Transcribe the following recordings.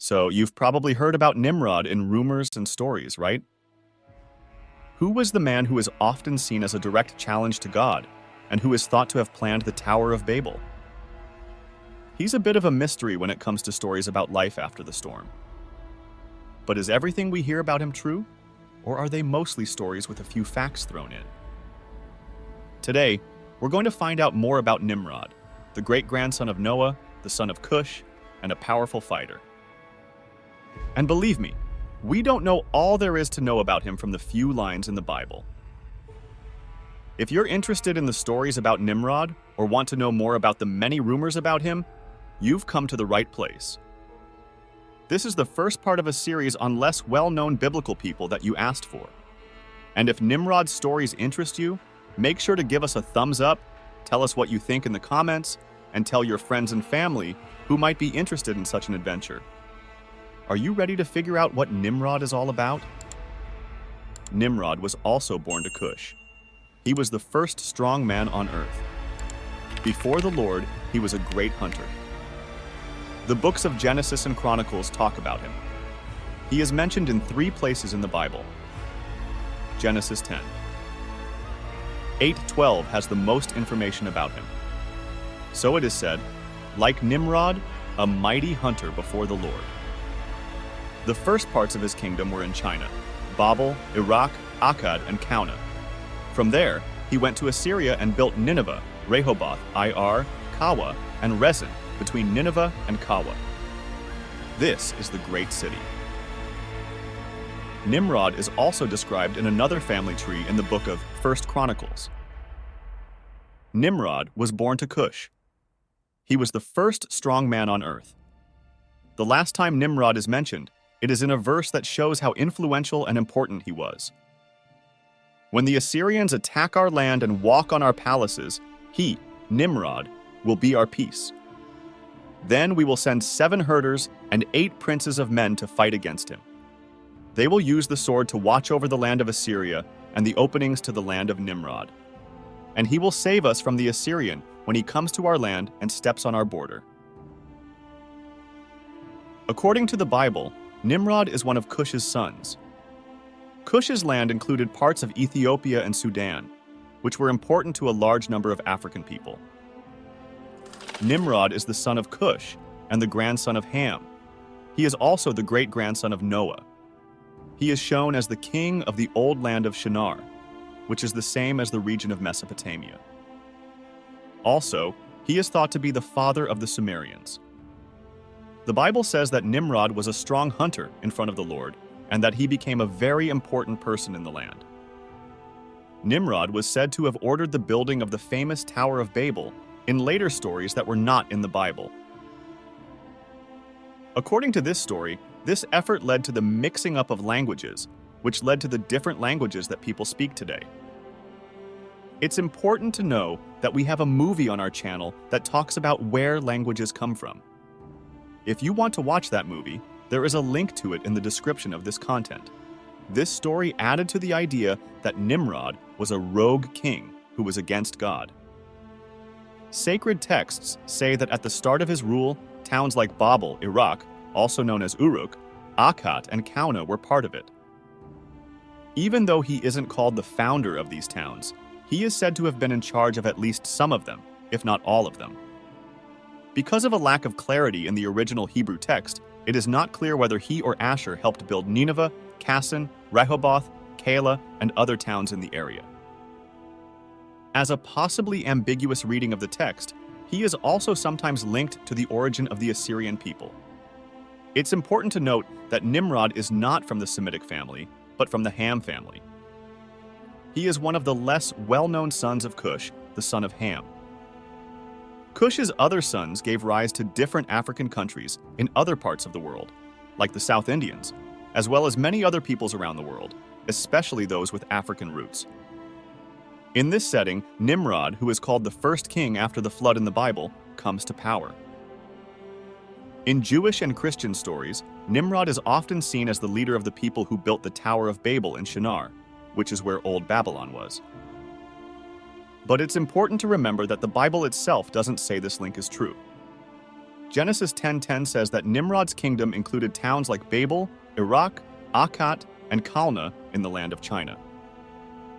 So you've probably heard about Nimrod in rumors and stories, right? Who was the man who is often seen as a direct challenge to God, and who is thought to have planned the Tower of Babel? He's a bit of a mystery when it comes to stories about life after the storm. But is everything we hear about him true? Or are they mostly stories with a few facts thrown in? Today, we're going to find out more about Nimrod, the great-grandson of Noah, the son of Kush, and a powerful fighter. And believe me, we don't know all there is to know about him from the few lines in the Bible. If you're interested in the stories about Nimrod, or want to know more about the many rumors about him, you've come to the right place. This is the first part of a series on less well-known biblical people that you asked for. And if Nimrod's stories interest you, make sure to give us a thumbs up, tell us what you think in the comments, and tell your friends and family who might be interested in such an adventure. Are you ready to figure out what Nimrod is all about? Nimrod was also born to Kush. He was the first strong man on earth. Before the Lord, he was a great hunter. The books of Genesis and Chronicles talk about him. He is mentioned in 3 places in the Bible. Genesis 10. 8:12 has the most information about him. So it is said, like Nimrod, a mighty hunter before the Lord. The first parts of his kingdom were in China, Babel, Iraq, Akkad, and Kauna. From there, he went to Assyria and built Nineveh, Rehoboth, Ir, Kawa, and Rezin between Nineveh and Kawa. This is the great city. Nimrod is also described in another family tree in the book of 1 Chronicles. Nimrod was born to Kush. He was the first strong man on earth. The last time Nimrod is mentioned, it is in a verse that shows how influential and important he was. When the Assyrians attack our land and walk on our palaces, he, Nimrod, will be our peace. Then we will send 7 herders and 8 princes of men to fight against him. They will use the sword to watch over the land of Assyria and the openings to the land of Nimrod. And he will save us from the Assyrian when he comes to our land and steps on our border. According to the Bible, Nimrod is one of Kush's sons. Kush's land included parts of Ethiopia and Sudan, which were important to a large number of African people. Nimrod is the son of Kush and the grandson of Ham. He is also the great-grandson of Noah. He is shown as the king of the old land of Shinar, which is the same as the region of Mesopotamia. Also, he is thought to be the father of the Sumerians. The Bible says that Nimrod was a strong hunter in front of the Lord, and that he became a very important person in the land. Nimrod was said to have ordered the building of the famous Tower of Babel in later stories that were not in the Bible. According to this story, this effort led to the mixing up of languages, which led to the different languages that people speak today. It's important to know that we have a movie on our channel that talks about where languages come from. If you want to watch that movie, there is a link to it in the description of this content. This story added to the idea that Nimrod was a rogue king who was against God. Sacred texts say that at the start of his rule, towns like Babel, Iraq, also known as Uruk, Akkad, and Kauna were part of it. Even though he isn't called the founder of these towns, he is said to have been in charge of at least some of them, if not all of them. Because of a lack of clarity in the original Hebrew text, it is not clear whether he or Asher helped build Nineveh, Kassan, Rehoboth, Calah, and other towns in the area. As a possibly ambiguous reading of the text, he is also sometimes linked to the origin of the Assyrian people. It's important to note that Nimrod is not from the Semitic family, but from the Ham family. He is one of the less well-known sons of Kush, the son of Ham. Kush's other sons gave rise to different African countries in other parts of the world, like the South Indians, as well as many other peoples around the world, especially those with African roots. In this setting, Nimrod, who is called the first king after the flood in the Bible, comes to power. In Jewish and Christian stories, Nimrod is often seen as the leader of the people who built the Tower of Babel in Shinar, which is where Old Babylon was. But it's important to remember that the Bible itself doesn't say this link is true. Genesis 10:10 says that Nimrod's kingdom included towns like Babel, Iraq, Akkad, and Kalna in the land of China.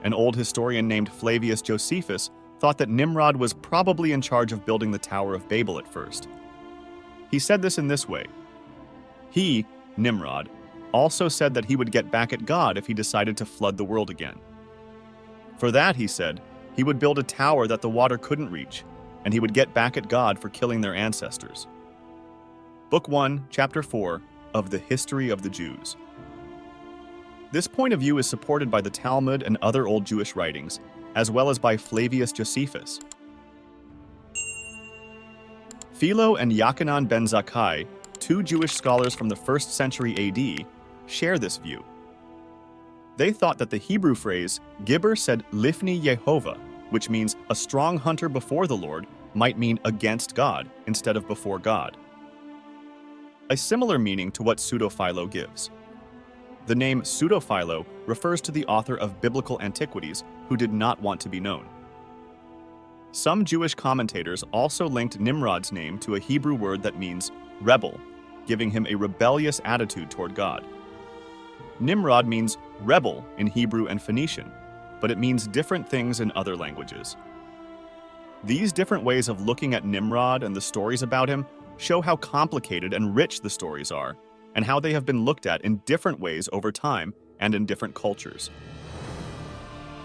An old historian named Flavius Josephus thought that Nimrod was probably in charge of building the Tower of Babel at first. He said this in this way. He, Nimrod, also said that he would get back at God if he decided to flood the world again. For that, he said, he would build a tower that the water couldn't reach, and he would get back at God for killing their ancestors. Book 1, Chapter 4 of the History of the Jews. This point of view is supported by the Talmud and other old Jewish writings, as well as by Flavius Josephus. Philo and Yochanan ben Zakkai, two Jewish scholars from the 1st century AD, share this view. They thought that the Hebrew phrase, Gibber said Lifni Yehovah, which means a strong hunter before the Lord, might mean against God instead of before God. A similar meaning to what Pseudo-Philo gives. The name Pseudo-Philo refers to the author of biblical antiquities who did not want to be known. Some Jewish commentators also linked Nimrod's name to a Hebrew word that means rebel, giving him a rebellious attitude toward God. Nimrod means rebel in Hebrew and Phoenician, but it means different things in other languages. These different ways of looking at Nimrod and the stories about him show how complicated and rich the stories are, and how they have been looked at in different ways over time and in different cultures.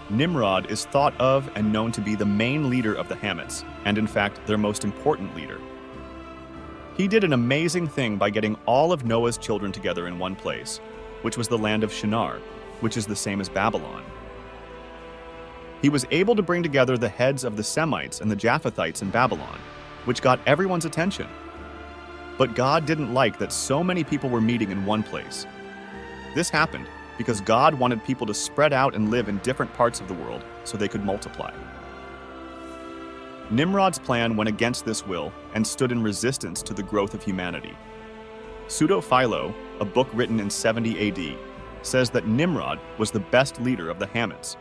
Nimrod is thought of and known to be the main leader of the Hamites, and in fact, their most important leader. He did an amazing thing by getting all of Noah's children together in one place, which was the land of Shinar, which is the same as Babylon. He was able to bring together the heads of the Semites and the Japhethites in Babylon, which got everyone's attention. But God didn't like that so many people were meeting in one place. This happened because God wanted people to spread out and live in different parts of the world so they could multiply. Nimrod's plan went against this will and stood in resistance to the growth of humanity. Pseudo-Philo, a book written in 70 AD, says that Nimrod was the best leader of the Hamites.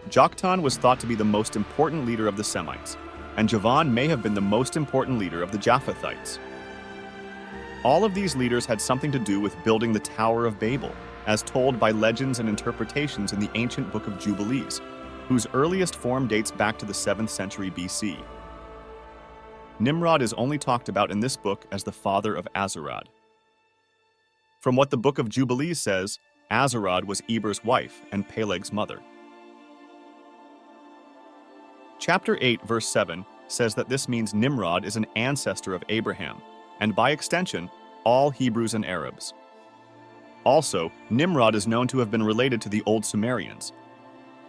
Joktan was thought to be the most important leader of the Semites, and Javan may have been the most important leader of the Japhethites. All of these leaders had something to do with building the Tower of Babel, as told by legends and interpretations in the ancient Book of Jubilees, whose earliest form dates back to the 7th century BC. Nimrod is only talked about in this book as the father of Azarad. From what the Book of Jubilees says, Azarad was Eber's wife and Peleg's mother. Chapter 8, verse 7 says that this means Nimrod is an ancestor of Abraham, and by extension, all Hebrews and Arabs. Also, Nimrod is known to have been related to the old Sumerians.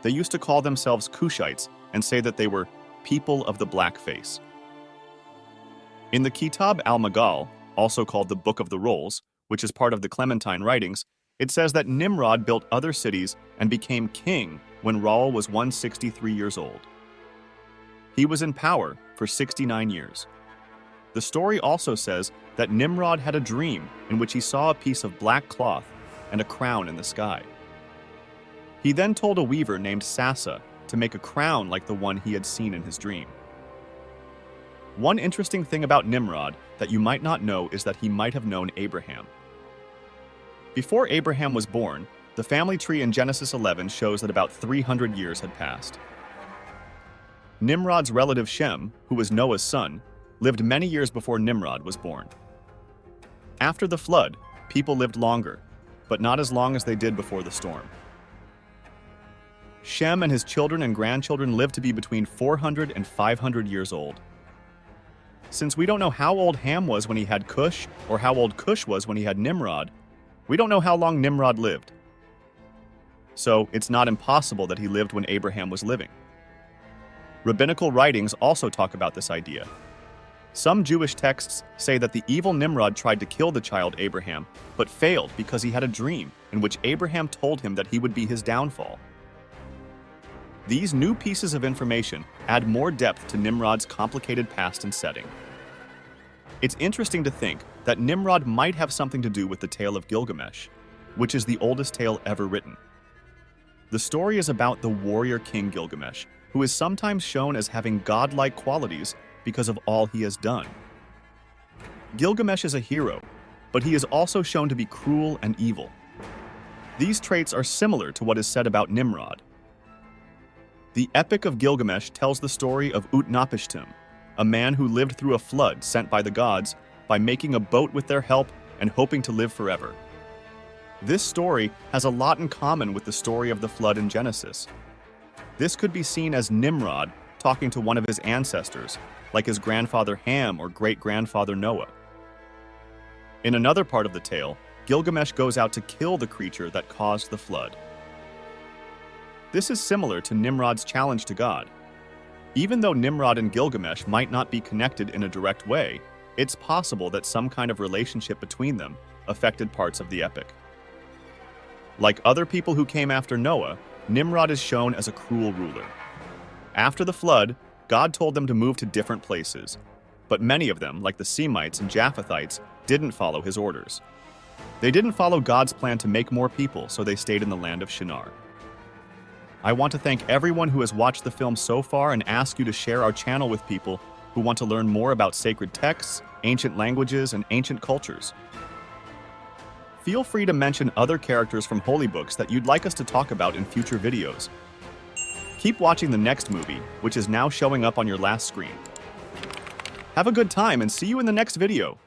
They used to call themselves Kushites and say that they were people of the black face. In the Kitab al-Magal, also called the Book of the Rolls, which is part of the Clementine writings, it says that Nimrod built other cities and became king when Raul was 163 years old. He was in power for 69 years. The story also says that Nimrod had a dream in which he saw a piece of black cloth and a crown in the sky. He then told a weaver named Sasa to make a crown like the one he had seen in his dream. One interesting thing about Nimrod that you might not know is that he might have known Abraham. Before Abraham was born, the family tree in Genesis 11 shows that about 300 years had passed. Nimrod's relative Shem, who was Noah's son, lived many years before Nimrod was born. After the flood, people lived longer, but not as long as they did before the storm. Shem and his children and grandchildren lived to be between 400 and 500 years old. Since we don't know how old Ham was when he had Kush, or how old Kush was when he had Nimrod, we don't know how long Nimrod lived. So it's not impossible that he lived when Abraham was living. Rabbinical writings also talk about this idea. Some Jewish texts say that the evil Nimrod tried to kill the child Abraham, but failed because he had a dream in which Abraham told him that he would be his downfall. These new pieces of information add more depth to Nimrod's complicated past and setting. It's interesting to think that Nimrod might have something to do with the tale of Gilgamesh, which is the oldest tale ever written. The story is about the warrior king Gilgamesh, who is sometimes shown as having godlike qualities because of all he has done. Gilgamesh is a hero, but he is also shown to be cruel and evil. These traits are similar to what is said about Nimrod. The Epic of Gilgamesh tells the story of Utnapishtim, a man who lived through a flood sent by the gods by making a boat with their help and hoping to live forever. This story has a lot in common with the story of the flood in Genesis. This could be seen as Nimrod talking to one of his ancestors, like his grandfather Ham or great-grandfather Noah. In another part of the tale, Gilgamesh goes out to kill the creature that caused the flood. This is similar to Nimrod's challenge to God. Even though Nimrod and Gilgamesh might not be connected in a direct way, it's possible that some kind of relationship between them affected parts of the epic. Like other people who came after Noah, Nimrod is shown as a cruel ruler. After the flood, God told them to move to different places, but many of them, like the Semites and Japhethites, didn't follow his orders. They didn't follow God's plan to make more people, so they stayed in the land of Shinar. I want to thank everyone who has watched the film so far and ask you to share our channel with people who want to learn more about sacred texts, ancient languages, and ancient cultures. Feel free to mention other characters from holy books that you'd like us to talk about in future videos. Keep watching the next movie, which is now showing up on your last screen. Have a good time and see you in the next video.